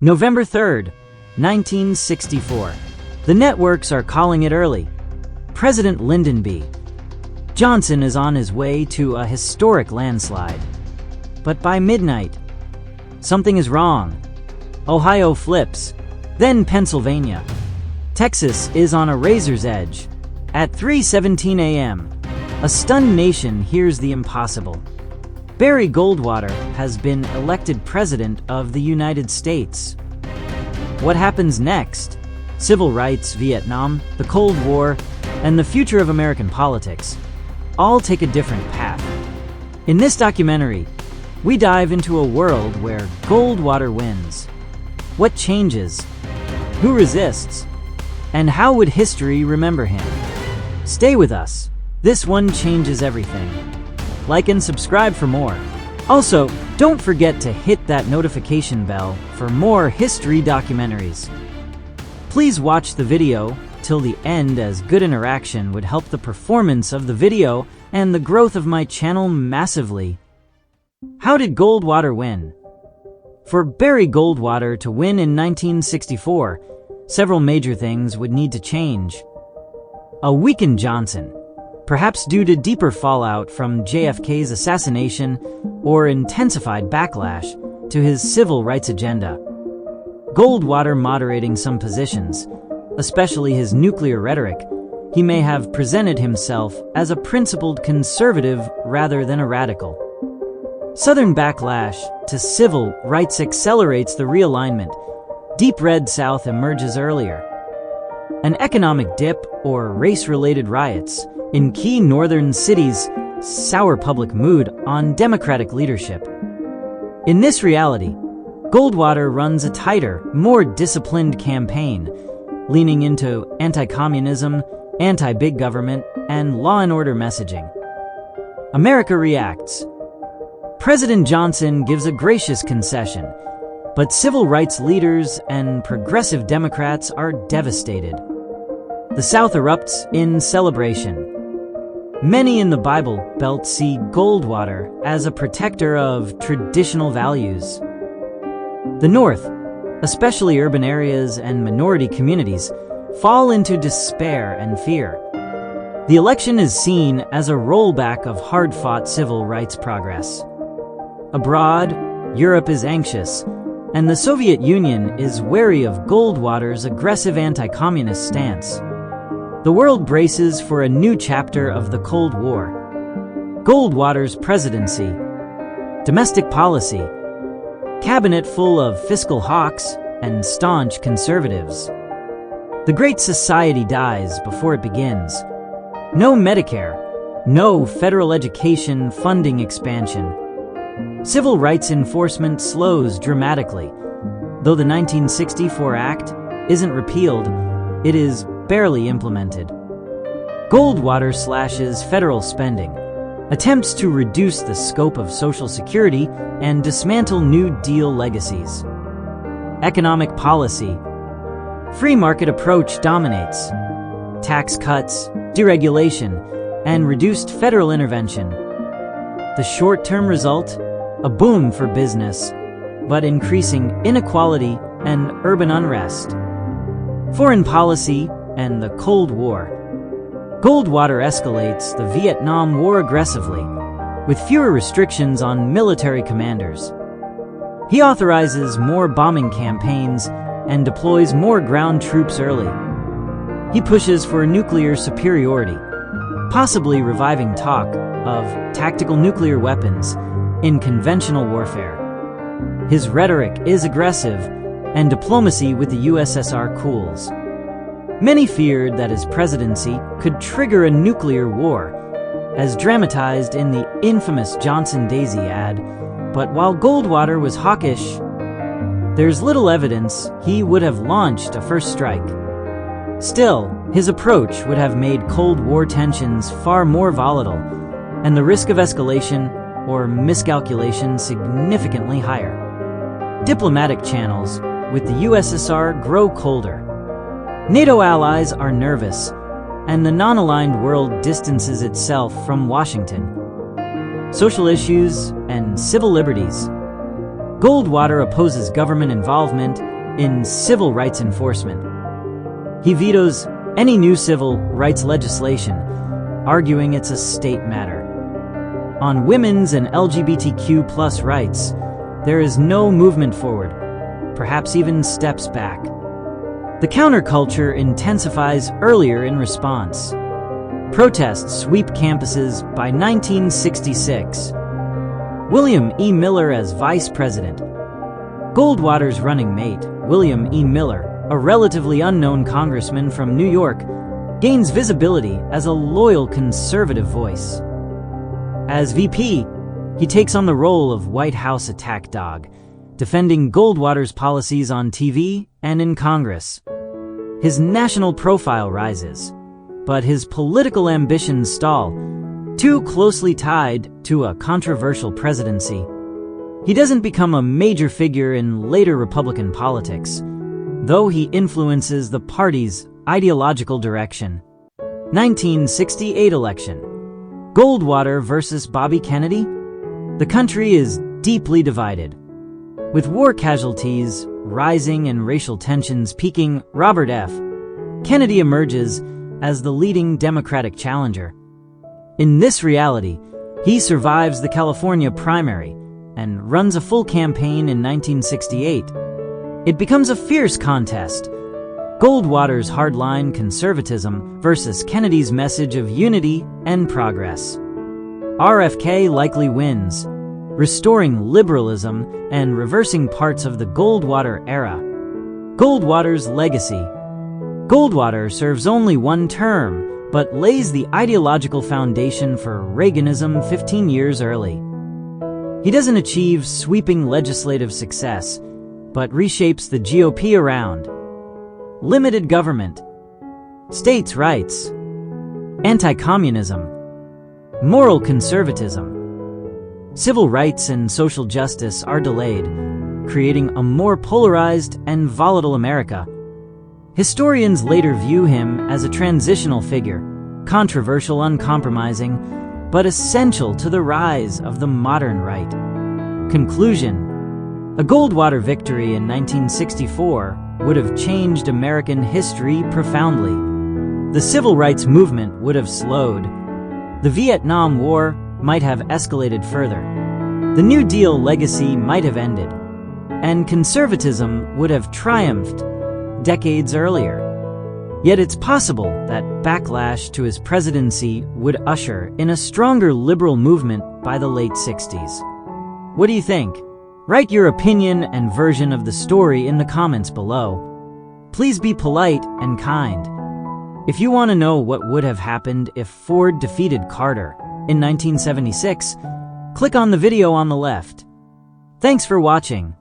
November 3rd, 1964. The networks are calling it early. President Lyndon B. Johnson is on his way to a historic landslide. But by midnight, something is wrong. Ohio flips, then Pennsylvania. Texas is on a razor's edge. At 3:17 a.m., a stunned nation hears the impossible. Barry Goldwater has been elected President of the United States. What happens next? Civil rights, Vietnam, the Cold War, and the future of American politics all take a different path. In this documentary, we dive into a world where Goldwater wins. What changes? Who resists? And how would history remember him? Stay with us. This one changes everything. Like and subscribe for more. Also, don't forget to hit that notification bell for more history documentaries. Please watch the video till the end, as good interaction would help the performance of the video and the growth of my channel massively. How did Goldwater win? For Barry Goldwater to win in 1964, several major things would need to change. A weakened Johnson, perhaps due to deeper fallout from JFK's assassination or intensified backlash to his civil rights agenda. Goldwater moderating some positions, especially his nuclear rhetoric. He may have presented himself as a principled conservative rather than a radical. Southern backlash to civil rights accelerates the realignment. Deep Red South emerges earlier. An economic dip or race-related riots in key northern cities sour public mood on Democratic leadership. In this reality, Goldwater runs a tighter, more disciplined campaign, leaning into anti-communism, anti-big government, and law and order messaging. America reacts. President Johnson gives a gracious concession, but civil rights leaders and progressive Democrats are devastated. The South erupts in celebration. Many in the Bible Belt see Goldwater as a protector of traditional values. The North, especially urban areas and minority communities, fall into despair and fear. The election is seen as a rollback of hard-fought civil rights progress. Abroad, Europe is anxious, and the Soviet Union is wary of Goldwater's aggressive anti-communist stance. The world braces for a new chapter of the Cold War. Goldwater's presidency. Domestic policy. Cabinet full of fiscal hawks and staunch conservatives. The Great Society dies before it begins. No Medicare. No federal education funding expansion. Civil rights enforcement slows dramatically. Though the 1964 Act isn't repealed, it is barely implemented. Goldwater slashes federal spending, attempts to reduce the scope of Social Security and dismantle New Deal legacies. Economic policy. Free market approach dominates. Tax cuts, deregulation, and reduced federal intervention. The short-term result? A boom for business, but increasing inequality and urban unrest. Foreign policy and the Cold War. Goldwater escalates the Vietnam War aggressively, with fewer restrictions on military commanders. He authorizes more bombing campaigns and deploys more ground troops early. He pushes for nuclear superiority, possibly reviving talk of tactical nuclear weapons in conventional warfare. His rhetoric is aggressive, and diplomacy with the USSR cools. Many feared that his presidency could trigger a nuclear war, as dramatized in the infamous Johnson-Daisy ad, but while Goldwater was hawkish, there's little evidence he would have launched a first strike. Still, his approach would have made Cold War tensions far more volatile, and the risk of escalation or miscalculation significantly higher. Diplomatic channels with the USSR grow colder. NATO allies are nervous, and the non-aligned world distances itself from Washington. Social issues and civil liberties. Goldwater opposes government involvement in civil rights enforcement. He vetoes any new civil rights legislation, arguing it's a state matter. On women's and LGBTQ+ rights, there is no movement forward, perhaps even steps back. The counterculture intensifies earlier in response. Protests sweep campuses by 1966. William E. Miller as vice president. Goldwater's running mate, William E. Miller, a relatively unknown congressman from New York, gains visibility as a loyal conservative voice. As VP, he takes on the role of White House attack dog, defending Goldwater's policies on TV and in Congress. His national profile rises, but his political ambitions stall, too closely tied to a controversial presidency. He doesn't become a major figure in later Republican politics, though he influences the party's ideological direction. 1968 election. Goldwater versus Bobby Kennedy? The country is deeply divided. With war casualties rising and racial tensions peaking, Robert F. Kennedy emerges as the leading Democratic challenger. In this reality, he survives the California primary and runs a full campaign in 1968. It becomes a fierce contest. Goldwater's hardline conservatism versus Kennedy's message of unity and progress. RFK likely wins, restoring liberalism and reversing parts of the Goldwater era. Goldwater's legacy. Goldwater serves only one term, but lays the ideological foundation for Reaganism 15 years early. He doesn't achieve sweeping legislative success, but reshapes the GOP around. Limited government. States' rights. Anti-communism. Moral conservatism. Civil rights and social justice are delayed, creating a more polarized and volatile America. Historians later view him as a transitional figure, controversial, uncompromising, but essential to the rise of the modern right. Conclusion. A Goldwater victory in 1964 would have changed American history profoundly. The civil rights movement would have slowed. The Vietnam War might have escalated further. The New Deal legacy might have ended. And conservatism would have triumphed decades earlier. Yet it's possible that backlash to his presidency would usher in a stronger liberal movement by the late 60s. What do you think? Write your opinion and version of the story in the comments below. Please be polite and kind. If you want to know what would have happened if Ford defeated Carter in 1976, click on the video on the left. Thanks for watching.